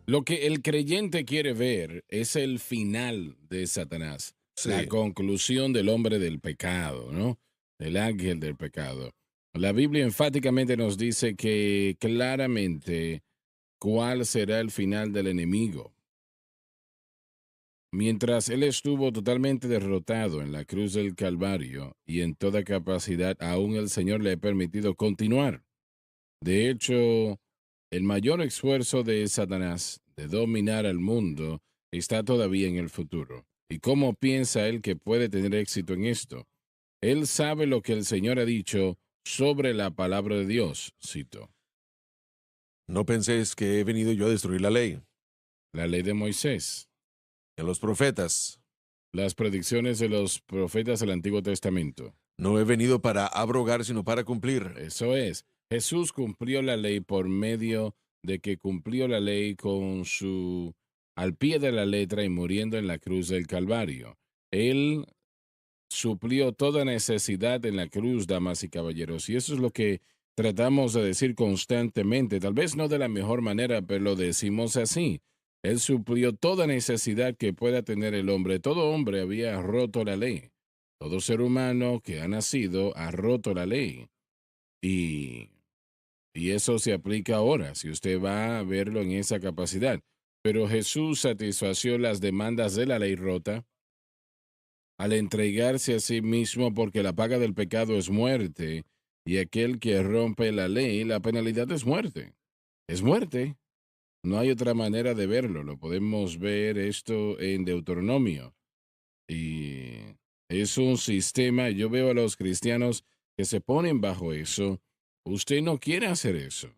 Lo que el creyente quiere ver es el final de Satanás, Sí. la conclusión del hombre del pecado, ¿no? El ángel del pecado. La Biblia enfáticamente nos dice que claramente cuál será el final del enemigo. Mientras él estuvo totalmente derrotado en la cruz del Calvario y en toda capacidad, aún el Señor le ha permitido continuar. De hecho, el mayor esfuerzo de Satanás de dominar al mundo está todavía en el futuro. ¿Y cómo piensa él que puede tener éxito en esto? Él sabe lo que el Señor ha dicho sobre la palabra de Dios, cito. No penséis que he venido yo a destruir la ley, La ley de Moisés, a los profetas. las predicciones de los profetas del Antiguo Testamento. No he venido para abrogar, sino para cumplir. Eso es. Jesús cumplió la ley por medio de que cumplió la ley con su al pie de la letra y muriendo en la cruz del Calvario. Él suplió toda necesidad en la cruz, damas y caballeros, y eso es lo que tratamos de decir constantemente, tal vez no de la mejor manera, pero lo decimos así. Él suplió toda necesidad que pueda tener el hombre. Todo hombre había roto la ley. Todo ser humano que ha nacido ha roto la ley. Y eso se aplica ahora, si usted va a verlo en esa capacidad. Pero Jesús satisfació las demandas de la ley rota al entregarse a sí mismo, porque la paga del pecado es muerte, y aquel que rompe la ley, la penalidad es muerte. Es muerte. No hay otra manera de verlo. Lo podemos ver esto en Deuteronomio. Y es un sistema, yo veo a los cristianos que se ponen bajo eso. Usted no quiere hacer eso.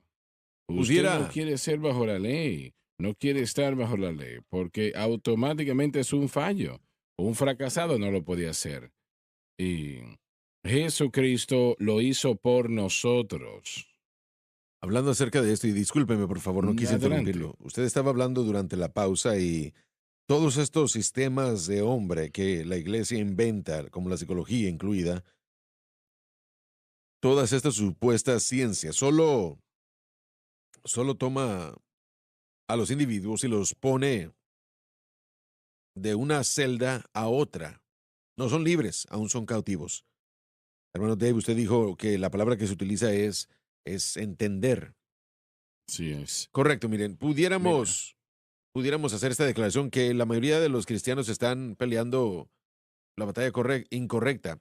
Usted no quiere ser bajo la ley. No quiere estar bajo la ley, porque automáticamente es un fallo. Un fracasado no lo podía hacer. Y Jesucristo lo hizo por nosotros. Hablando acerca de esto, y discúlpeme por favor, no quise Adelante. interrumpirlo. Usted estaba hablando durante la pausa y todos estos sistemas de hombre que la iglesia inventa, como la psicología incluida, todas estas supuestas ciencias, solo toma a los individuos y los pone de una celda a otra. No son libres, aún son cautivos. Hermano Dave, usted dijo que la palabra que se utiliza es entender. Sí es. Correcto, miren, pudiéramos hacer esta declaración que la mayoría de los cristianos están peleando la batalla incorrecta.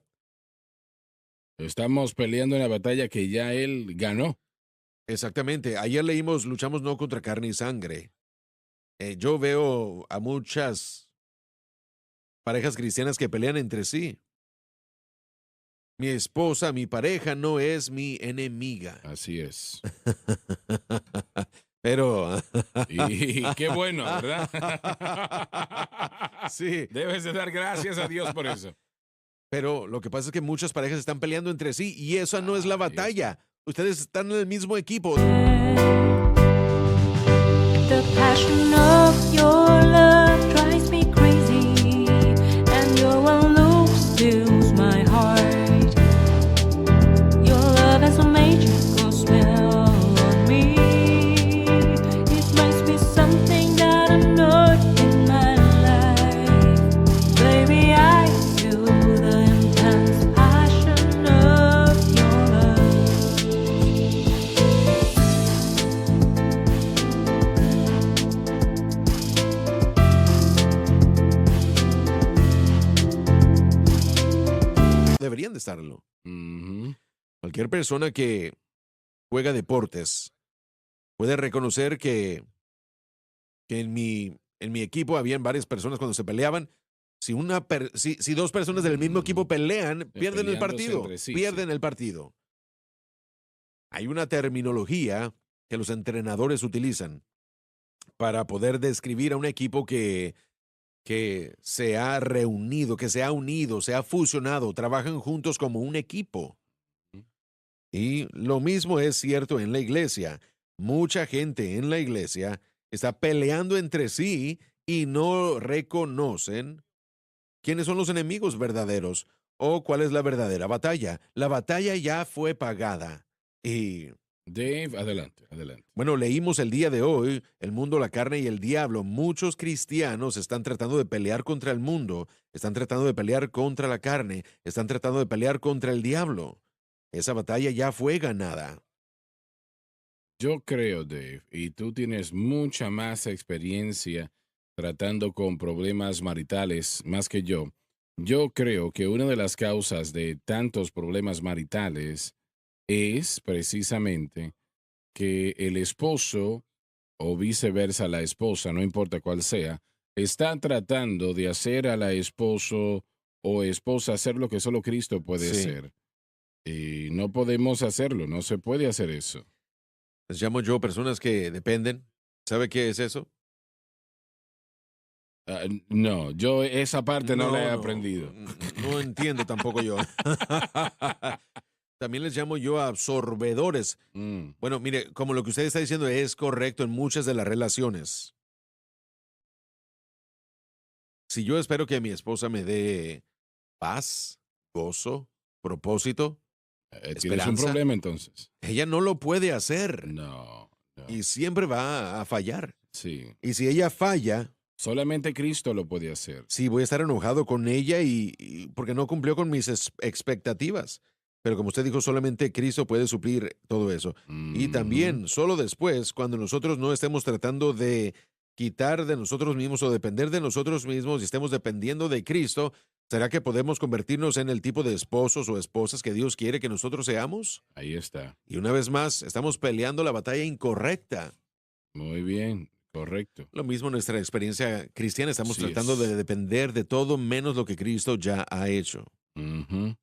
Estamos peleando una batalla que ya él ganó. Exactamente. Ayer leímos, luchamos no contra carne y sangre. Yo veo a muchas parejas cristianas que pelean entre sí. Mi esposa, mi pareja no es mi enemiga. Así es. Pero... Y qué bueno, ¿verdad? Sí, Debes de dar gracias a Dios por eso. pero lo que pasa es que muchas parejas están peleando entre sí y esa no es la Ahí está. batalla. Ustedes están en el mismo equipo. The passion of your love drives me crazy, and your one look steals my heart. Your love has a magical spell on me. It makes me something that I'm not in my life. Baby, I feel the intense passion of your love. Deberían de estarlo. Ujú. Cualquier persona que juega deportes puede reconocer que en mi equipo habían varias personas cuando se peleaban. Si dos personas del mismo equipo pelean, pierden el Peleándose partido. entre sí, Pierden el partido. Hay una terminología que los entrenadores utilizan para poder describir a un equipo que se ha reunido, que se ha unido, se ha fusionado, trabajan juntos como un equipo. Y lo mismo es cierto en la iglesia. Mucha gente en la iglesia está peleando entre sí y no reconocen quiénes son los enemigos verdaderos o cuál es la verdadera batalla. La batalla ya fue pagada. Y Dave, adelante, adelante. bueno, leímos el día de hoy, el mundo, la carne y el diablo. Muchos cristianos están tratando de pelear contra el mundo, están tratando de pelear contra la carne, están tratando de pelear contra el diablo. Esa batalla ya fue ganada. Yo creo, Dave, y tú tienes mucha más experiencia tratando con problemas maritales más que yo. Yo creo que una de las causas de tantos problemas maritales es precisamente que el esposo o viceversa la esposa, no importa cuál sea, está tratando de hacer a la esposo o esposa hacer lo que solo Cristo puede Sí. hacer. Y no podemos hacerlo, no se puede hacer eso. Les llamo yo personas que dependen. ¿Sabe qué es eso? No, yo esa parte no, la he No, aprendido. No entiendo tampoco yo. También les llamo yo absorbedores. Mm, Bueno, mire, como lo que usted está diciendo es correcto en muchas de las relaciones. Si yo espero que mi esposa me dé paz, gozo, propósito, ¿Tienes un esperanza, problema entonces? ella no lo puede hacer No, no. y siempre va a fallar. Sí. Y si ella falla, Solamente Cristo lo puede hacer. sí voy a estar enojado con ella y porque no cumplió con mis expectativas. Pero como usted dijo, solamente Cristo puede suplir todo eso. Y Mhm. también, solo después, cuando nosotros no estemos tratando de quitar de nosotros mismos o depender de nosotros mismos y estemos dependiendo de Cristo, ¿será que podemos convertirnos en el tipo de esposos o esposas que Dios quiere que nosotros seamos? Ahí está. Y una vez más, estamos peleando la batalla incorrecta. Muy bien, correcto. Lo mismo en nuestra experiencia cristiana, estamos Así tratando es. de depender de todo menos lo que Cristo ya ha hecho. Ujú.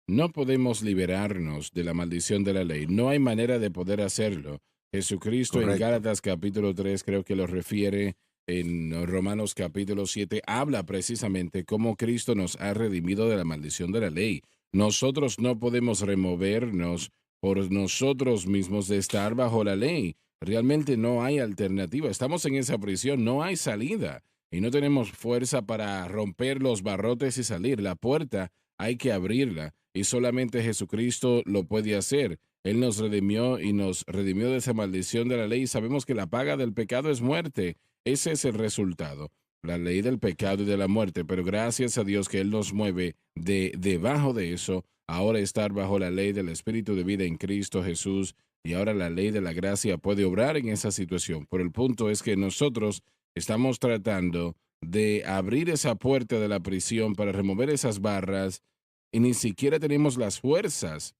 No podemos liberarnos de la maldición de la ley. No hay manera de poder hacerlo. Jesucristo en Correcto. Gálatas capítulo 3 creo que lo refiere, en Romanos capítulo 7 habla precisamente cómo Cristo nos ha redimido de la maldición de la ley. Nosotros no podemos removernos por nosotros mismos de estar bajo la ley. Realmente no hay alternativa. Estamos en esa prisión, no hay salida y no tenemos fuerza para romper los barrotes y salir. La puerta hay que abrirla y solamente Jesucristo lo puede hacer. Él nos redimió y nos redimió de esa maldición de la ley y sabemos que la paga del pecado es muerte. Ese es el resultado, la ley del pecado y de la muerte, pero gracias a Dios que Él nos mueve de debajo de eso, ahora estar bajo la ley del Espíritu de vida en Cristo Jesús y ahora la ley de la gracia puede obrar en esa situación. Pero el punto es que nosotros estamos tratando de abrir esa puerta de la prisión para remover esas barras y ni siquiera tenemos las fuerzas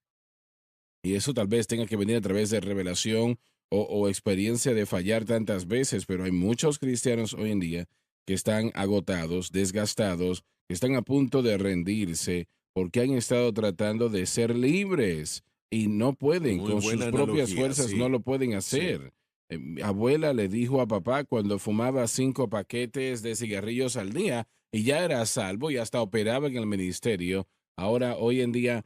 Y eso tal vez tenga que venir a través de revelación o experiencia de fallar tantas veces, pero hay muchos cristianos hoy en día que están agotados, desgastados, que están a punto de rendirse porque han estado tratando de ser libres y no pueden, Muy con sus buena propias analogía, fuerzas no sí, lo pueden sí. hacer. Mi abuela le dijo a papá cuando fumaba 5 paquetes de cigarrillos al día y ya era salvo y hasta operaba en el ministerio. Ahora, hoy en día,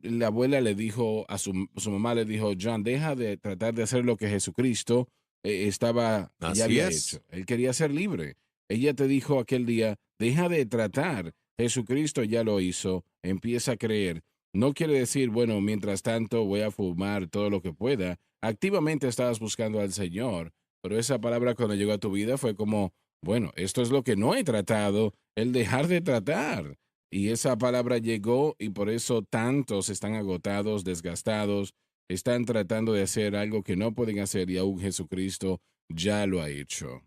la abuela le dijo su mamá le dijo, John, deja de tratar de hacer lo que Jesucristo ya Así había es. hecho. Él quería ser libre. Ella te dijo aquel día, deja de tratar. Jesucristo ya lo hizo. Empieza a creer. No quiere decir, bueno, mientras tanto voy a fumar todo lo que pueda. Activamente estabas buscando al Señor, pero esa palabra cuando llegó a tu vida fue como, bueno, esto es lo que no he tratado, el dejar de tratar. Y esa palabra llegó y por eso tantos están agotados, desgastados, están tratando de hacer algo que no pueden hacer y aún Jesucristo ya lo ha hecho.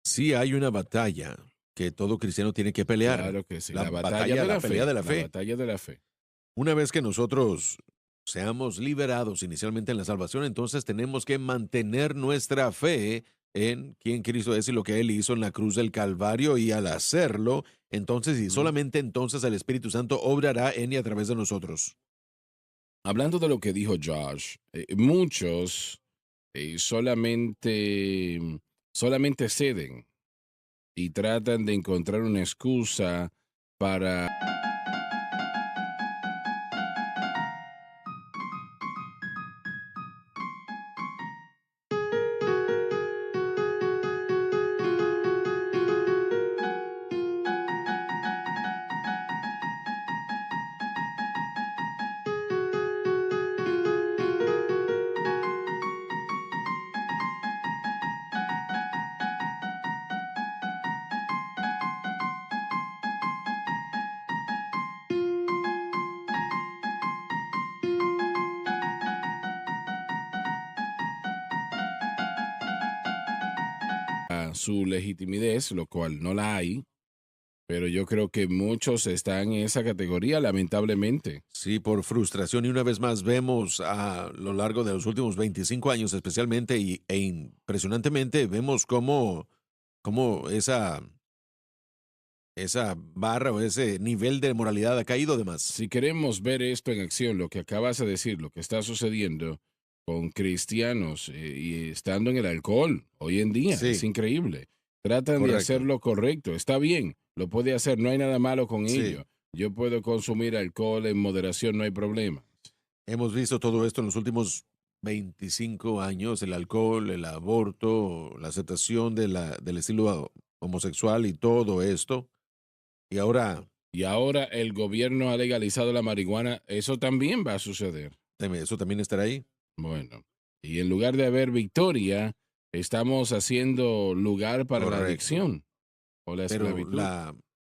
Sí hay una batalla que todo cristiano tiene que pelear. Claro que sí, La la batalla de la la pelea de fe, la la fe. batalla de la fe. Una vez que nosotros seamos liberados inicialmente en la salvación, entonces tenemos que mantener nuestra fe en quién Cristo es y lo que Él hizo en la cruz del Calvario, y al hacerlo, entonces y Ujú. solamente entonces el Espíritu Santo obrará en y a través de nosotros. Hablando de lo que dijo Josh, muchos solamente ceden y tratan de encontrar una excusa para su legitimidad, lo cual no la hay, pero yo creo que muchos están en esa categoría, lamentablemente. Sí, por frustración, y una vez más vemos a lo largo de los últimos 25 años especialmente e impresionantemente, vemos cómo esa barra o ese nivel de moralidad ha caído de más. Si queremos ver esto en acción, lo que acabas de decir, lo que está sucediendo con cristianos y estando en el alcohol hoy en día, es Sí, increíble. Tratan de hacer correcto. lo correcto, está bien, lo puede hacer, no hay nada malo con Sí. ello. Yo puedo consumir alcohol en moderación, no hay problema. Hemos visto todo esto en los últimos 25 años, el alcohol, el aborto, la aceptación del estilo homosexual y todo esto. Y ahora Y ahora el gobierno ha legalizado la marihuana, eso también va a suceder. eso también estará ahí. Bueno, y en lugar de haber victoria, estamos haciendo lugar para la Correcto. adicción o la Pero esclavitud, el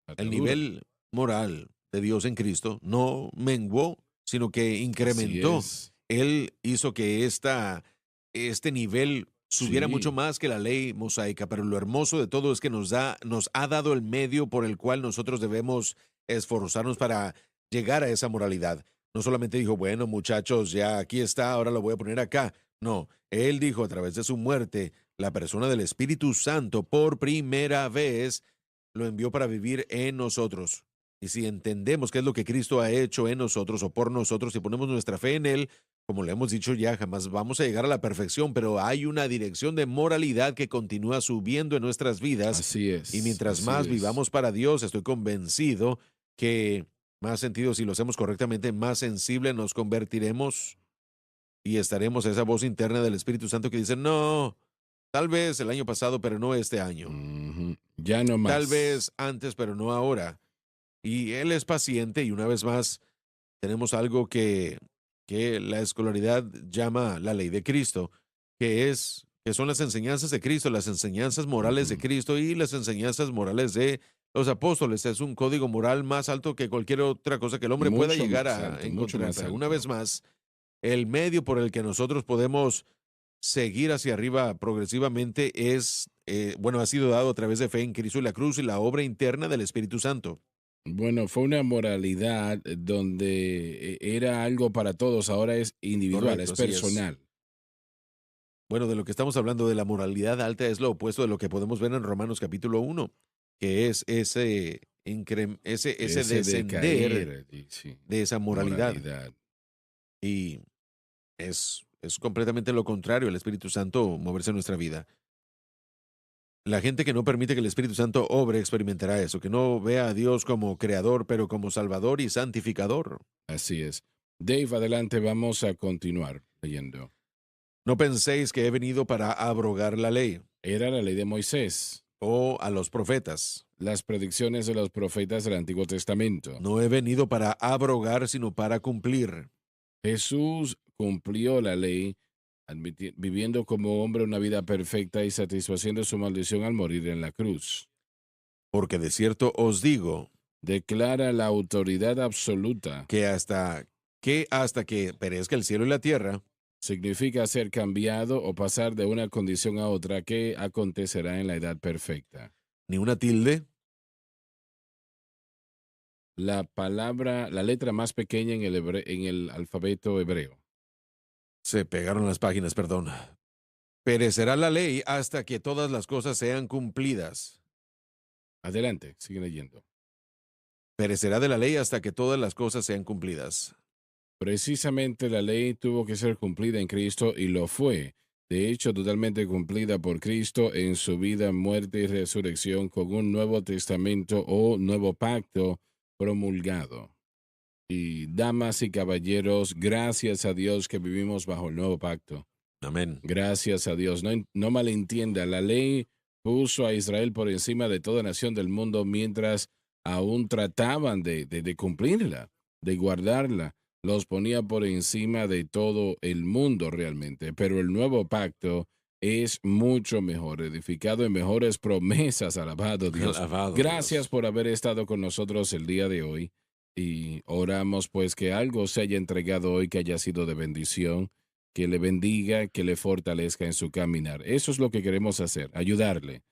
atadura. nivel moral de Dios en Cristo no menguó, sino que Así incrementó. es. Él hizo que este nivel subiera mucho Sí, más que la ley mosaica, pero lo hermoso de todo es que nos ha dado el medio por el cual nosotros debemos esforzarnos para llegar a esa moralidad. No solamente dijo, bueno, muchachos, ya aquí está, ahora lo voy a poner acá. No, él dijo a través de su muerte, la persona del Espíritu Santo por primera vez lo envió para vivir en nosotros. Y si entendemos qué es lo que Cristo ha hecho en nosotros o por nosotros y ponemos nuestra fe en Él, como le hemos dicho ya, jamás vamos a llegar a la perfección, pero hay una dirección de moralidad que continúa subiendo en nuestras vidas. así Y es, mientras así más es. vivamos para Dios, estoy convencido que más sentido, si lo hacemos correctamente, más sensible nos convertiremos y estaremos a esa voz interna del Espíritu Santo que dice, no, tal vez el año pasado, pero no este año. Ujú. Ya no Tal más. vez antes, pero no ahora. Y Él es paciente, y una vez más tenemos algo que la escolaridad llama la ley de Cristo, que son las enseñanzas de Cristo, las enseñanzas morales de Ujú. Cristo y las enseñanzas morales de los apóstoles. Es un código moral más alto que cualquier otra cosa que el hombre pueda Mucho llegar más a alto, mucho encontrar. más Pero una vez alto. más, el medio por el que nosotros podemos seguir hacia arriba progresivamente ha sido dado a través de fe en Cristo y la cruz y la obra interna del Espíritu Santo. Bueno, fue una moralidad donde era algo para todos, ahora es individual, Correcto, es así es. personal. Bueno, de lo que estamos hablando de la moralidad alta es lo opuesto de lo que podemos ver en Romanos capítulo 1, que es ese Ese descender decaer, sí, de esa moralidad. moralidad. Y es completamente lo contrario al Espíritu Santo moverse en nuestra vida. La gente que no permite que el Espíritu Santo obre experimentará eso, que no vea a Dios como creador, pero como salvador y santificador. Así es. Dave, adelante, vamos a continuar leyendo. No penséis que he venido para abrogar la ley Era la ley de Moisés, o a los profetas. las predicciones de los profetas del Antiguo Testamento. No he venido para abrogar, sino para cumplir. Jesús cumplió la ley, viviendo como hombre una vida perfecta y satisfaciendo su maldición al morir en la cruz. Porque de cierto os digo Declara la autoridad absoluta. que hasta que perezca el cielo y la tierra, Significa ser cambiado o pasar de una condición a otra que acontecerá en la edad perfecta. ni una tilde, La palabra, la letra más pequeña en en el alfabeto hebreo. se pegaron las páginas, perdón. Perecerá la ley hasta que todas las cosas sean cumplidas. Adelante, sigue leyendo. Perecerá de la ley hasta que todas las cosas sean cumplidas. Precisamente la ley tuvo que ser cumplida en Cristo y lo fue. De hecho, totalmente cumplida por Cristo en su vida, muerte y resurrección con un nuevo testamento o nuevo pacto promulgado. Y damas y caballeros, gracias a Dios que vivimos bajo el nuevo pacto. Amén. Gracias a Dios. No malentienda, la ley puso a Israel por encima de toda nación del mundo mientras aún trataban de cumplirla, de guardarla. Los ponía por encima de todo el mundo realmente. Pero el nuevo pacto es mucho mejor, edificado en mejores promesas. Alabado Dios. Alabado Gracias Dios. por haber estado con nosotros el día de hoy. Y oramos pues que algo se haya entregado hoy que haya sido de bendición, que le bendiga, que le fortalezca en su caminar. Eso es lo que queremos hacer, ayudarle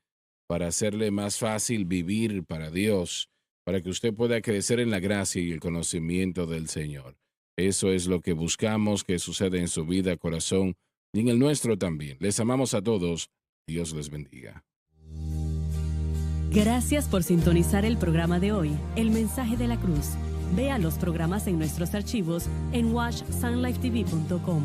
para hacerle más fácil vivir para Dios, para que usted pueda crecer en la gracia y el conocimiento del Señor. Eso es lo que buscamos que suceda en su vida, corazón, y en el nuestro también. Les amamos a todos. Dios les bendiga. Gracias por sintonizar el programa de hoy, El Mensaje de la Cruz. Vea los programas en nuestros archivos en washsunlifetv.com.